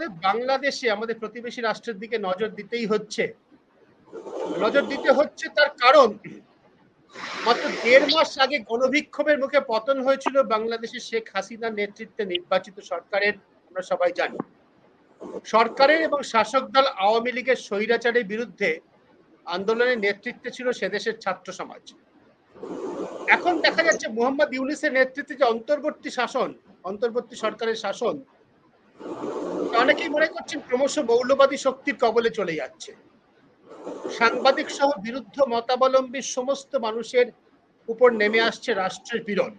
আমাদের বাংলাদেশে আমাদের প্রতিবেশী রাষ্ট্রের দিকে নজর দিতেই হচ্ছে। নজর দিতে হচ্ছে তার কারণ মাত্র ১.৫ মাস আগে গণবিক্ষোভের মুখে পতন হয়েছিল বাংলাদেশের শেখ হাসিনার নেতৃত্বে নির্বাচিত সরকারের, আমরা সবাই জানি। সরকারের এবং শাসক দল আওয়ামী লীগের স্বৈরাচারের বিরুদ্ধে আন্দোলনের নেতৃত্বে ছিল সেদেশের ছাত্র সমাজ। এখন দেখা যাচ্ছে মোহাম্মদ ইউনূসের নেতৃত্বে যে অন্তর্বর্তী সরকারের শাসন, অনেকেই মনে করছেন ক্রমশ মৌলবাদী শক্তির কবলে চলে যাচ্ছে। সাংবাদিক সহ বিরুদ্ধ মতাবলম্বী সমস্ত মানুষের উপর নেমে আসছে রাষ্ট্রের পীড়ন।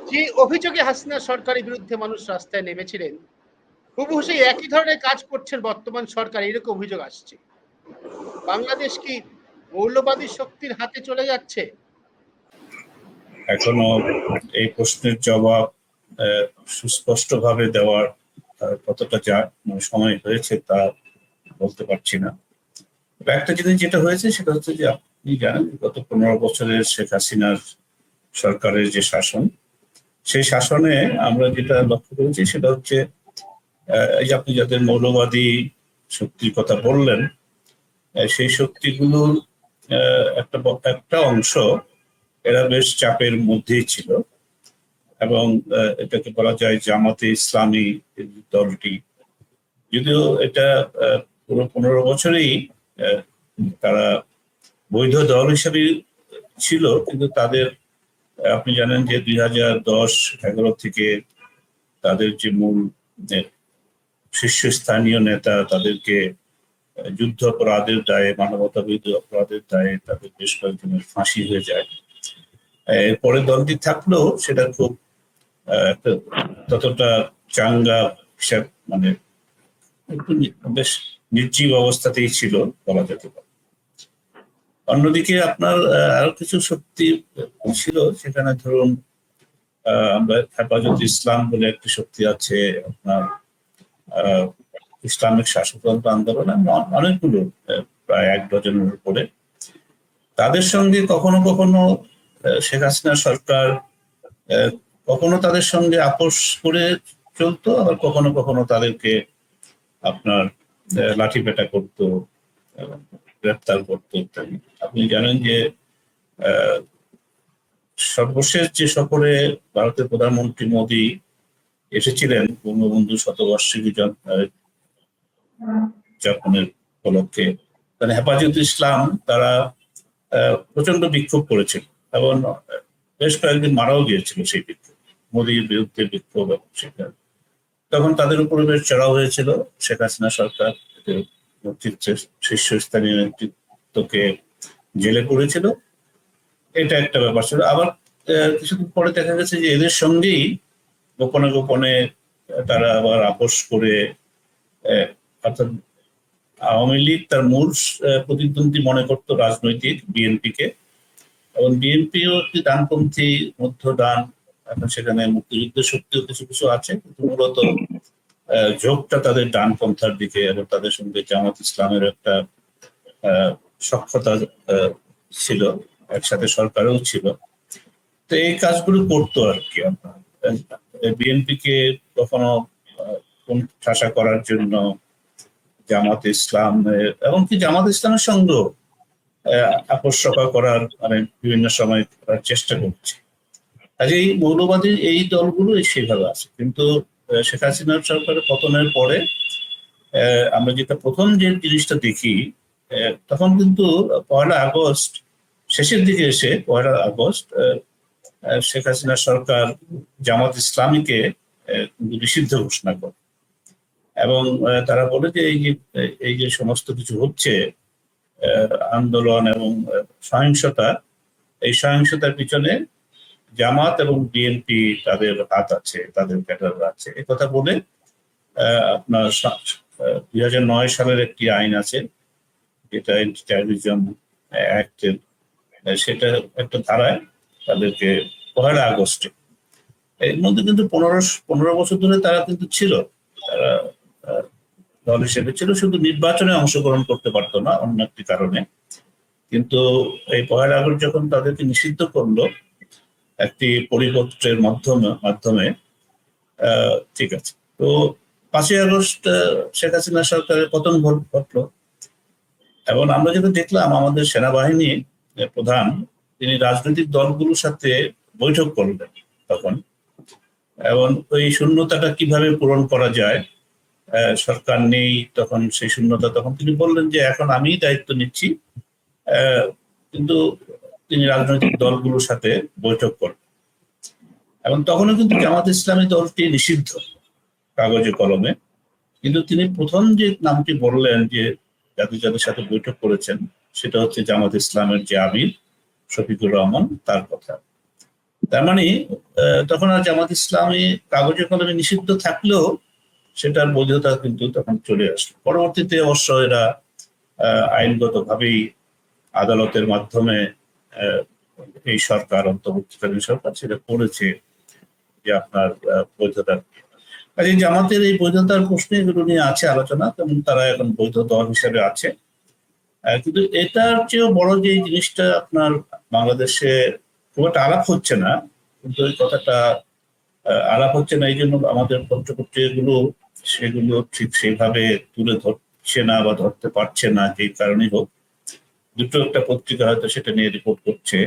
যে অভিযোগে হাসিনা সরকারের বিরুদ্ধে মানুষ রাস্তায় নেমেছিলেন, হুবহু সেই একই ধরনের কাজ করছেন বর্তমান সরকার, এরকম অভিযোগ আসছে। বাংলাদেশ কি মৌলবাদী শক্তির হাতে চলে যাচ্ছে? এখনো এই প্রশ্নের জবাব সুস্পষ্টভাবে দেওয়ার কতটা সময় হয়েছে তা বলতে পারছি না। একটা জিনিস যেটা হয়েছে সেটা হচ্ছে যে আপনি জানেন গত ১৫ বছরের শেখ হাসিনার সরকারের যে শাসন, সেই শাসনে আমরা যেটা লক্ষ্য করেছি সেটা হচ্ছে এই যে আপনি যাদের মৌলবাদী শক্তির কথা বললেন, সেই শক্তিগুলোর একটা অংশ এরা বেশ চাপের মধ্যেই ছিল এবং এটাকে বলা যায় জামাতে ইসলামী দলটি, যদিও এটা পুরো ১৫ বছরেই তারা বৈধ দল হিসেবে ছিল, কিন্তু তাদের আপনি জানেন যে ২০১০-১১ থেকে তাদের যে মূল শীর্ষস্থানীয় নেতা তাদেরকে যুদ্ধ অপরাধের দায়ে, মানবতা বিরোধী অপরাধের দায়ে তাদের বেশ কয়েকজনের ফাঁসি হয়ে যায়। এরপরে দলটি থাকলেও সেটা খুব ততটা চাঙ্গা হিসাব, মানে একটু বেশ নির্জীব অবস্থাতেই ছিল বলা যেতে পারে। অন্যদিকে আপনার আরো কিছু শক্তি ছিল সেখানে, ধরুন আমরা হেফাজত ইসলাম বলে একটি শক্তি আছে, আপনার ইসলামিক শাসকতন্ত্র আন্দোলন, অনেকগুলো প্রায় ১ ডজনের উপরে। তাদের সঙ্গে কখনো কখনো শেখ হাসিনা সরকার কখনো তাদের সঙ্গে আপোষ করে চলতো, আবার কখনো কখনো তাদেরকে আপনার লাঠিপেটা করতো, গ্রেপ্তার করতো ইত্যাদি। আপনি জানেন যে সর্বশেষ যে সফরে ভারতের প্রধানমন্ত্রী মোদী এসেছিলেন বঙ্গবন্ধু শতবার্ষিকী যাপনের উপলক্ষে, মানে হেফাজত ইসলাম তারা প্রচন্ড বিক্ষোভ করেছিল এবং বেশ কয়েকদিন মারাও গিয়েছিল সেই বিক্ষোভ, মোদীর বিরুদ্ধে বিক্ষোভ। তখন তাদের উপরে বেশ চড়াও হয়েছিল। শেখ হাসিনা সরকার নেতৃত্বের শীর্ষস্থানীয় নেতৃত্বকে জেলে করেছিল, এটা একটা ব্যাপার ছিল। আবার কিছুদিন পরে দেখা গেছে যে এদের সঙ্গেই গোপনে গোপনে তারা আবার আপোষ করে, অর্থাৎ আওয়ামী লীগ তার মূল প্রতিদ্বন্দ্বী মনে করতো রাজনৈতিক বিএনপিকে, এবং বিএনপিও একটি ডানপন্থী মধ্য ডান, এখন সেখানে মুক্তিযুদ্ধের শক্তিও কিছু কিছু আছে, কিন্তু মূলত ঝোঁকটা তাদের ডানপন্থার দিকে, এবং তাদের সঙ্গে জামাত ইসলামের একটা সখ্যতা ছিল, একসাথে সরকারেও ছিল। তো এই কাজগুলো করতো আর কি। বিএনপিকে কখনো ঠাসা করার জন্য জামাত ইসলাম, এমনকি জামাত ইসলামের সঙ্গেও আপোষ সভা করার মানে বিভিন্ন সময় করার চেষ্টা করছে। কাজেই মৌলবাদী এই দলগুলো সেভাবে আছে। কিন্তু শেখ হাসিনার সরকারের পতনের পরে আমরা যেটা প্রথম যে জিনিসটা দেখি, তখন কিন্তু ১লা আগস্ট শেষের দিকে এসে ১লা আগস্ট শেখ হাসিনা সরকার জামাত ইসলামীকে নিষিদ্ধ ঘোষণা করে, এবং তারা বলে যে এই যে সমস্ত কিছু হচ্ছে আন্দোলন এবং সহিংসতা, এই সহিংসতার পিছনে জামাত এবং বিএনপি তাদের হাত আছে, তাদের ক্যাডার আছে, এ কথা বলে আপনার ২০০৯ সালের একটি আইন আছে যেটা অ্যান্টি টেররিজম অ্যাক্টের, সেটা একটা ধারায় তাদেরকে ১লা আগস্টে, এর মধ্যে কিন্তু ১৫ বছর ধরে তারা কিন্তু ছিল, তারা দল হিসেবে ছিল, শুধু নির্বাচনে অংশগ্রহণ করতে পারতো না অন্য একটি কারণে। কিন্তু এই ১লা আগস্ট যখন তাদেরকে নিষিদ্ধ করলো একটি পরিপত্রের মাধ্যমে, ঠিক আছে, তো 5ই আগস্ট শেখ হাসিনা সরকারের পতন ঘটলো, এবং আমরা যেটা দেখলাম আমাদের সেনাবাহিনী প্রধান তিনি রাজনৈতিক দলগুলোর সাথে বৈঠক করলেন তখন, এবং ওই শূন্যতাটা কিভাবে পূরণ করা যায়, সরকার নেই তখন সেই শূন্যতা, তখন তিনি বললেন যে এখন আমি দায়িত্ব নিচ্ছি, কিন্তু তিনি রাজনৈতিক দলগুলোর সাথে বৈঠক করেন। এবং তখনও কিন্তু জামাত ইসলামী দলটি নিষিদ্ধ কাগজে কলমে, কিন্তু তিনি প্রথম যে নামটি বললেন যে যাদের যাদের সাথে বৈঠক করেছেন সেটা হচ্ছে জামাত ইসলামের যে আমির শফিকুর রহমান, তার কথা। তার মানে তখন আর জামাত ইসলামী কাগজে কলমে নিষিদ্ধ থাকলেও সেটার বৈধতা কিন্তু তখন চলে আসলো। পরবর্তীতে অবশ্য এরা আইনগতভাবেই আদালতের মাধ্যমে এই সরকার, অন্তর্বর্তীকালীন সরকার, সেটা করেছে যে আপনার বৈধতা। কাজে জামাতের এই বৈধতার প্রশ্নে এগুলো নিয়ে আছে আলোচনা, তেমন তারা এখন বৈধ দল হিসেবে আছে। কিন্তু এটার চেয়েও বড় যে জিনিসটা আপনার বাংলাদেশে খুব একটা আলাপ হচ্ছে না, কিন্তু এই কথাটা আলাপ হচ্ছে না এই জন্য আমাদের পত্রপত্রিকাগুলো সেগুলো ঠিক সেইভাবে তুলে ধরছে না বা ধরতে পারছে না, যে কারণেই হোক। দুটো একটা পত্রিকা হয়তো সেটা নিয়ে রিপোর্ট করছে।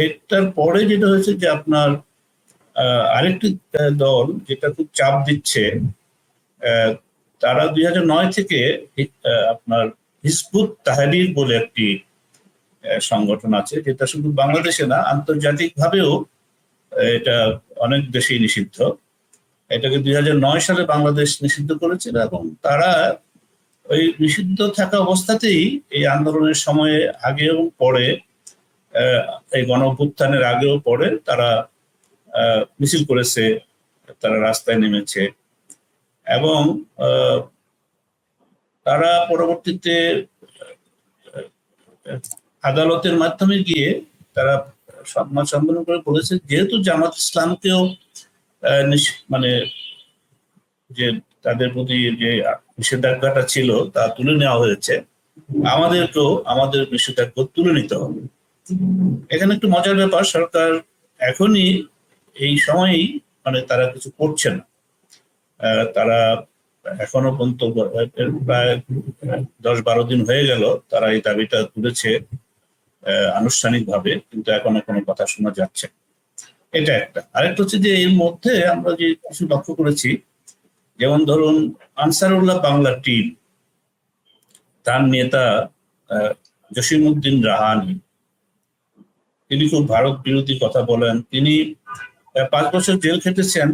এটার পরে যেটা হয়েছে যে আপনার আরেকটি দল যেটা খুব চাপ দিচ্ছে, তারা 2009 থেকে আপনার হিজবুত তাহরির বলে একটি সংগঠন আছে, যেটা শুধু বাংলাদেশে না আন্তর্জাতিক ভাবেও এটা অনেক দেশেই নিষিদ্ধ। এটাকে 2009 সালে বাংলাদেশ নিষিদ্ধ করেছিল, এবং তারা ওই নিষিদ্ধ থাকা অবস্থাতেই এই আন্দোলনের সময়ে আগে এবং পরে, এই গণ অভ্যুত্থানের আগেও পরে তারা মিছিল করেছে, তারা রাস্তায় নেমেছে, এবং তারা পরবর্তীতে আদালতের মাধ্যমে গিয়ে তারা সংবাদ সম্মেলন করে বলেছে যেহেতু জামাত ইসলামকেও মানে যে তাদের প্রতি যে নিষেধাজ্ঞাটা ছিল তা তুলে নেওয়া হয়েছে, আমাদেরকেও আমাদের নিষেধাজ্ঞা তুলে নিতে হবে। এখানে একটু মজার ব্যাপার, সরকার এখনই এই সময়ই মানে তারা কিছু করছে না। তারা এখনো পর্যন্ত প্রায় 10-12 দিন হয়ে গেল তারা এই দাবিটা তুলেছে আনুষ্ঠানিকভাবে, কিন্তু এখনো কোনো কথা শোনা যাচ্ছে। এটা একটা। আরেকটা হচ্ছে যে এর মধ্যে আমরা যে কিছু লক্ষ্য করেছি, যেমন ধরুন আনসারুল্লাহ বাংলা টিম, তার নেতা জসিমউদ্দিন রাহানি, তিনি খুব ভারত বিরোধী কথা বলেন। তিনি 5 বছর জেল খেটেছেন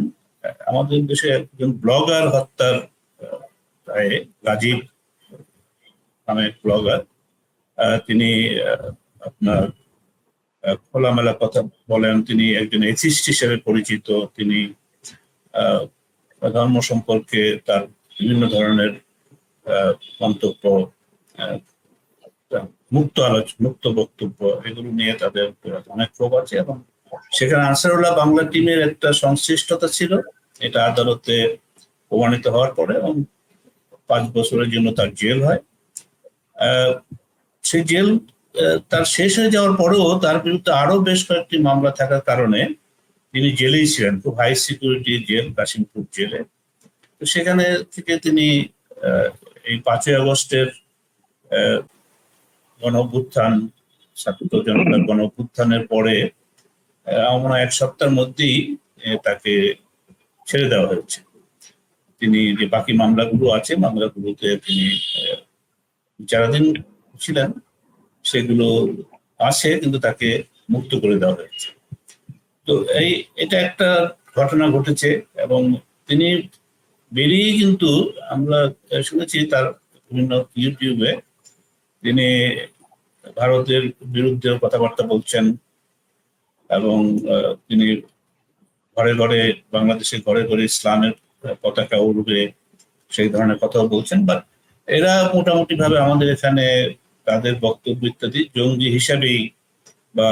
আমাদের দেশে একজন ব্লগার হত্যার দায়ে, রাজীব নামে ব্লগার। তিনি আপনার খোলামেলা কথা বলেন, তিনি একজন এথিস্ট হিসেবে পরিচিত, তিনি ধর্ম সম্পর্কে তার বিভিন্ন ধরনের মন্তব্য, মুক্ত বক্তব্য, এগুলো নিয়ে তাদের অনেক ক্ষোভ আছে, এবং সেখানে আনসারুল্লাহ বাংলা টিমের একটা সংশ্লিষ্টতা ছিল, এটা আদালতে প্রমাণিত হওয়ার পরে, এবং 5 বছরের জন্য তার জেল হয়। সেই জেল তার শেষ হয়ে যাওয়ার পরেও তার বিরুদ্ধে আরো বেশ কয়েকটি মামলা থাকার কারণে তিনি জেলেই ছিলেন, খুব হাই সিকিউরিটি জেল, কাশিমপুর জেলে। তো সেখানে থেকে তিনি এই 5ই আগস্টের গণ অভ্যুত্থান, ছাত্র জনতার গণ অভ্যুত্থানের পরে আমরা 1 সপ্তাহের মধ্যেই তাকে ছেড়ে দেওয়া হয়েছে। তিনি যে বাকি মামলাগুলো আছে, মামলাগুলোতে তিনি বিচারাধীন ছিলেন, সেগুলো আছে, কিন্তু তাকে মুক্ত করে দেওয়া হয়েছে। তো এটা একটা ঘটনা ঘটেছে, এবং তিনি বেরিয়ে কিন্তু আমরা শুনেছি তার বিভিন্ন ইউটিউবে তিনি ভারতের বিরুদ্ধে কথাবার্তা বলছেন, এবং তিনি ঘরে ঘরে, বাংলাদেশের ঘরে ঘরে ইসলামের পতাকা উড়বে, সেই ধরনের কথাও বলছেন। বাট এরা মোটামুটি ভাবে আমাদের এখানে তাদের বক্তব্য ইত্যাদি জঙ্গি হিসাবেই বা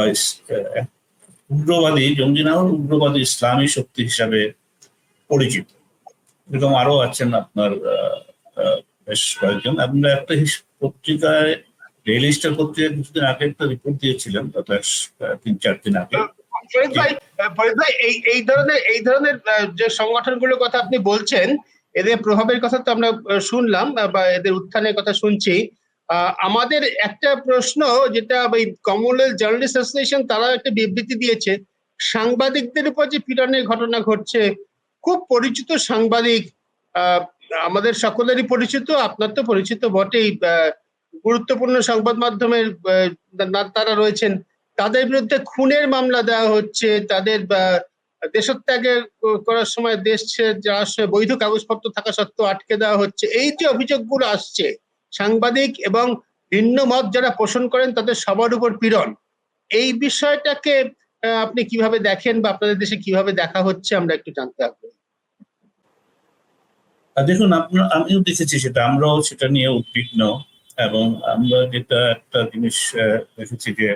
উগ্রবাদী, জঙ্গি না হলে উগ্রবাদী ইসলামী শক্তি হিসাবে পরিচিত। এরকম আরো আছেন আপনার বেশ কয়েকজন। আপনারা একটা পত্রিকায়, ডেইলি স্টার পত্রিকায় কিছুদিন আগে একটা রিপোর্ট দিয়েছিলেন, গত 3-4 দিন আগে, ফরিদ ভাই, এই ধরনের যে সংগঠনগুলোর কথা আপনি বলছেন, এদের প্রভাবের কথা তো আমরা শুনলাম, বা এদের উত্থানের কথা শুনছি। আমাদের একটা প্রশ্ন, যেটা ওই কমনওয়েলথ জার্নালিস্ট অ্যাসোসিয়েশন, তারা একটা বিবৃতি দিয়েছে, সাংবাদিকদের উপর যে পীড়নের ঘটনা ঘটছে, খুব পরিচিত সাংবাদিক, আহ, আমাদের সকলেরই পরিচিত, আপনার তো পরিচিত বটেই, গুরুত্বপূর্ণ সংবাদ মাধ্যমের তারা রয়েছেন, তাদের বিরুদ্ধে খুনের মামলা দেওয়া হচ্ছে, তাদের দেশত্যাগের করার সময় দেশ ছেড়ে যাওয়ার সময় বৈধ কাগজপত্র থাকা সত্ত্বেও আটকে দেওয়া হচ্ছে। এই যে অভিযোগগুলো আসছে, সাংবাদিক এবং ভিন্ন মত যারা পোষণ করেন তাদের সবার উপর পীড়ন, এই বিষয়টাকে আপনি কিভাবে দেখেন, বা আপনাদের দেশে কিভাবে দেখা হচ্ছে, আমরা একটু জানতে আগ্রহী। দেখুন, আপনার আমিও দেখেছি সেটা, আমরাও সেটা নিয়ে উদ্বিগ্ন। এবং আমরা যেটা একটা জিনিস দেখেছি যে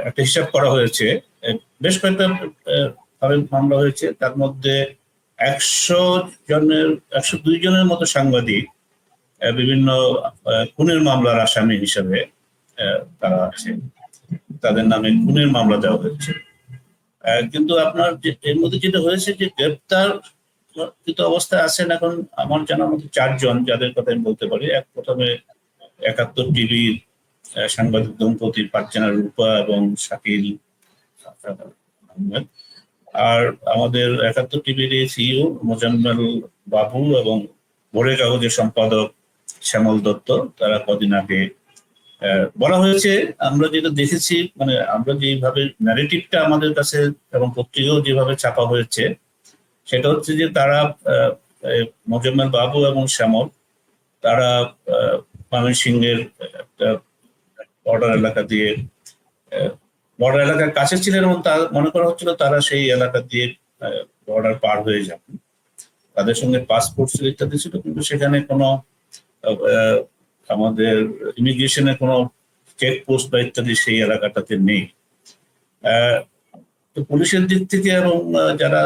একটা হিসাব করা হয়েছে, বেশ কয়েকটা ভাবে মামলা হয়েছে, তার মধ্যে 102 জনের মতো সাংবাদিক বিভিন্ন খুনের মামলার আসামি হিসাবে তারা আছে, তাদের নামে খুনের মামলা দেওয়া হয়েছে। কিন্তু আপনার এর মধ্যে যেটা হয়েছে যে গ্রেপ্তার কিন্তু অবস্থায় আছেন এখন আমার জানার মতো 4 জন, যাদের কথা আমি বলতে পারি। প্রথমে 71 টিভির সাংবাদিক দম্পতি ফারজানা রূপা এবং শাকিল আহমেদ, আর আমাদের 71 টিভির সিইও মোজাম্মেল বাবু এবং ভোরের কাগজের সম্পাদক শ্যামল দত্ত, তারা কদিন আগে বলা হয়েছে। আমরা যেটা দেখেছি, মানে আমরা যেভাবে ন্যারেটিভটা আমাদের কাছে এবং পত্রিকাও যেভাবে ছাপা হয়েছে, সেটা হচ্ছে যে তারা মোজাম্মেল বাবু এবং শ্যামল, তারা ময়মনসিংহের একটা বর্ডার এলাকা দিয়ে, বর্ডার এলাকার কাছে ছিলেন এবং তার মনে করা হচ্ছিল তারা সেই এলাকা দিয়ে বর্ডার পার হয়ে যাবেন। তাদের সঙ্গে পাসপোর্ট ইত্যাদি ছিল, কিন্তু সেখানে কোনো আমাদের ইমিগ্রেশনের কোনো চেকপোস্ট বা ইত্যাদি সেই এলাকাটাতে নেই। তো পুলিশের দিক থেকে এবং যারা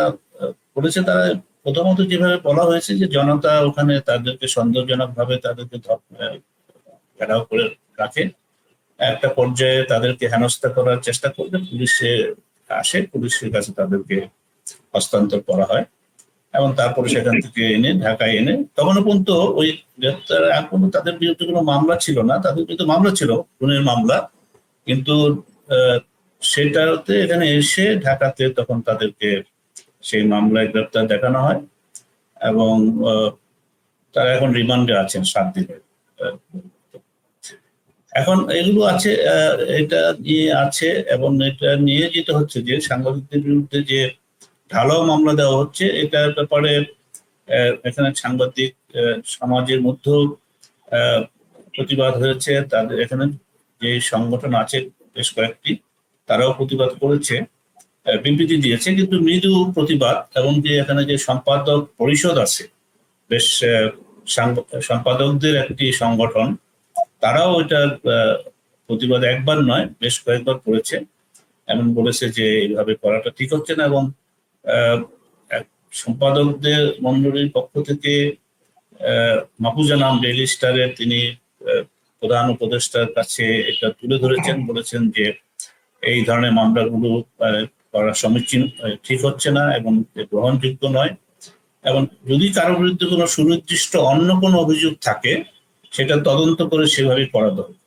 করেছে, তারা প্রথমত যেভাবে বলা হয়েছে যে জনতা ওখানে তাদেরকে সন্দেহজনক ভাবে তাদেরকে ঘেরাও করে রাখে, একটা পর্যায়ে তাদেরকে হেনস্থা করার চেষ্টা করলে পুলিশে আসে, পুলিশের কাছে তাদেরকে হস্তান্তর করা হয় এবং তারপরে সেখান থেকে এনে ঢাকায় এনে, তখনও পর্যন্ত ওই গ্রেপ্তার এখনো তাদের বিরুদ্ধে কোনো মামলা ছিল না। তাদের বিরুদ্ধে মামলা ছিল, খুনের মামলা, কিন্তু সেটাতে এখানে এসে ঢাকাতে তখন তাদেরকে সেই মামলায় গ্রেপ্তার দেখানো হয় এবং তারা এখন রিমান্ডে আছেন 7 দিনের। এখন এগুলো আছে, এটা নিয়ে আছে, এবং এটা নিয়ে যেটা হচ্ছে যে সাংবাদিকদের বিরুদ্ধে যে ঢালাও মামলা দেওয়া হচ্ছে, এটার ব্যাপারে এখানে সাংবাদিক সমাজের মধ্যেও প্রতিবাদ হয়েছে। তাদের এখানে যে সংগঠন আছে বেশ কয়েকটি, তারাও প্রতিবাদ করেছে, বিবৃতি দিয়েছে, কিন্তু মৃদু প্রতিবাদ। এবং যে এখানে যে সম্পাদক পরিষদ আছে, বেশ সম্পাদকদের একটি সংগঠন, তারাও এটার প্রতিবাদ একবার নয় বেশ কয়েকবার করেছে, এমন বলেছে যে এইভাবে করাটা ঠিক হচ্ছে না। এবং সম্পাদকদের মন্ডলীর পক্ষ থেকে মাহফুজা নাম ডেইলি স্টারের তিনি প্রধান উপদেষ্টার কাছে এটা তুলে ধরেছেন, বলেছেন যে এই ধরনের মামলাগুলো করা সমীচীন, ঠিক হচ্ছে না এবং গ্রহণযোগ্য নয়, এবং যদি কারোর বিরুদ্ধে কোনো সুনির্দিষ্ট অন্য কোনো অভিযোগ থাকে সেটা তদন্ত করে সেভাবে করা দরকার।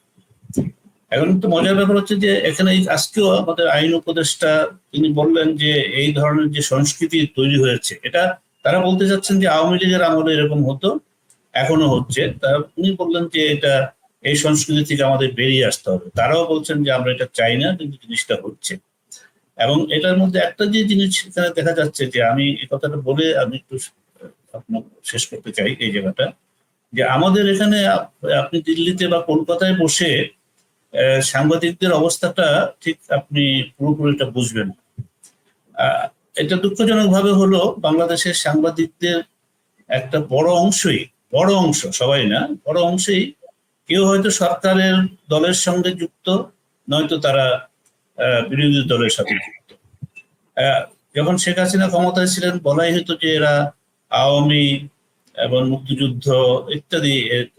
এখন তো মজার ব্যাপার হচ্ছে যে এখানে আজকেও আমাদের আইন উপদেষ্টা তিনি বললেন যে এই ধরনের যে সংস্কৃতি তৈরি হয়েছে, এটা তারা বলতে চাচ্ছেন যে আওয়ামী লীগের আমলে এরকম হতো, এখনো হচ্ছে। তারা উনি বললেন যে এটা এই সংস্কৃতি থেকে আমাদের বেরিয়ে আসতে হবে। তারাও বলছেন যে আমরা এটা চাই না, কিন্তু জিনিসটা হচ্ছে। এবং এটার মধ্যে একটা যে জিনিস এখানে দেখা যাচ্ছে, যে আমি এই কথাটা বলে আমি একটু আপনার শেষ করতে চাই এই জায়গাটা, যে আমাদের এখানে আপনি দিল্লিতে বা কলকাতায় বসে সাংবাদিকদের অবস্থাটা ঠিক আপনি পুরোপুরিটা বুঝবেন। এটা দুঃখজনক ভাবে হলো বাংলাদেশের সাংবাদিকদের একটা বড় অংশ, সবাই না, বড় অংশেই কেউ হয়তো সরকারের দলের সঙ্গে যুক্ত, নয়তো তারা বিরোধী দলের সাথে যুক্ত। যখন শেখ হাসিনা ক্ষমতায় ছিলেন বলাই হতো যে এরা আওয়ামী এবং মুক্তিযুদ্ধ ইত্যাদি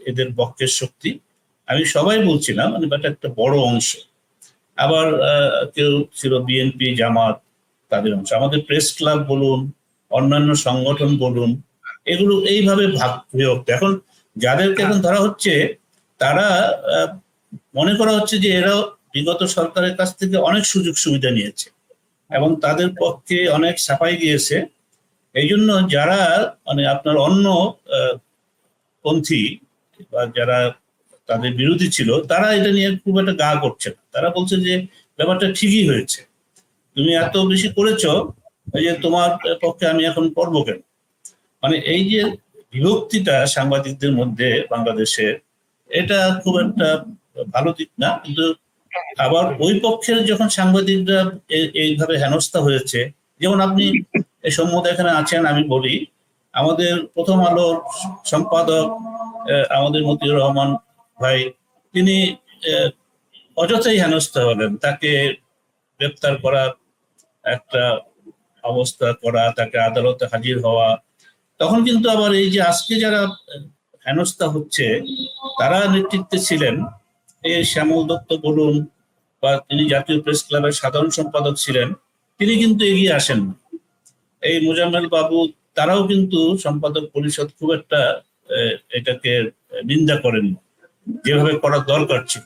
এদের পক্ষের শক্তি। আমি সবাই বলছিলাম, মানে বাট একটা বড় অংশ। আবার কেউ ছিল বিএনপি, জামাত, তাদের অংশ। আমাদের প্রেস ক্লাব বলুন, অন্যান্য সংগঠন বলুন, এগুলো এইভাবে বিভক্ত। এখন যাদেরকে এখন ধরা হচ্ছে তারা মনে করা হচ্ছে যে এরা বিগত সরকারের কাছ থেকে অনেক সুযোগ সুবিধা নিয়েছে এবং তাদের পক্ষে অনেক ছাপাই গিয়েছে। এই জন্য যারা মানে আপনার অন্য পন্থী বা যারা তাদের বিরোধী ছিল তারা এটা নিয়ে খুব একটা গা করছে না। তারা বলছে যে ব্যাপারটা ঠিকই হয়েছে, তুমি এত বেশি করেছো, এই যে তোমার পক্ষে আমি এখন করবো কেন। মানে এই যে বিভক্তিটা সাংবাদিকদের মধ্যে বাংলাদেশে, এটা খুব একটা ভালো দিক না। কিন্তু আবার ওই পক্ষের যখন সাংবাদিকরা এইভাবে হেনস্থা হয়েছে, যেমন আপনি এই সম্মুখে এখানে আছেন, আমি বলি আমাদের প্রথম আলোর সম্পাদক আমাদের মতিউর রহমান ভাই, তিনি অযথাই হেনস্থা হলেন। তাকে গ্রেপ্তার করা, একটা অবস্থা করা, তাকে আদালতে হাজির হওয়া, তখন কিন্তু আবার এই যে আজকে যারা হেনস্থা হচ্ছে তারা নেতৃত্বে ছিলেন এই শ্যামল দত্ত বলুন বা তিনি জাতীয় প্রেস ক্লাবের সাধারণ সম্পাদক ছিলেন, তিনি কিন্তু এগিয়ে আসেন। এই মোজাম্মেল বাবু তারাও কিন্তু সম্পাদক পরিষদ খুব একটা এটাকে নিন্দা করেন যেভাবে করার দরকার ছিল।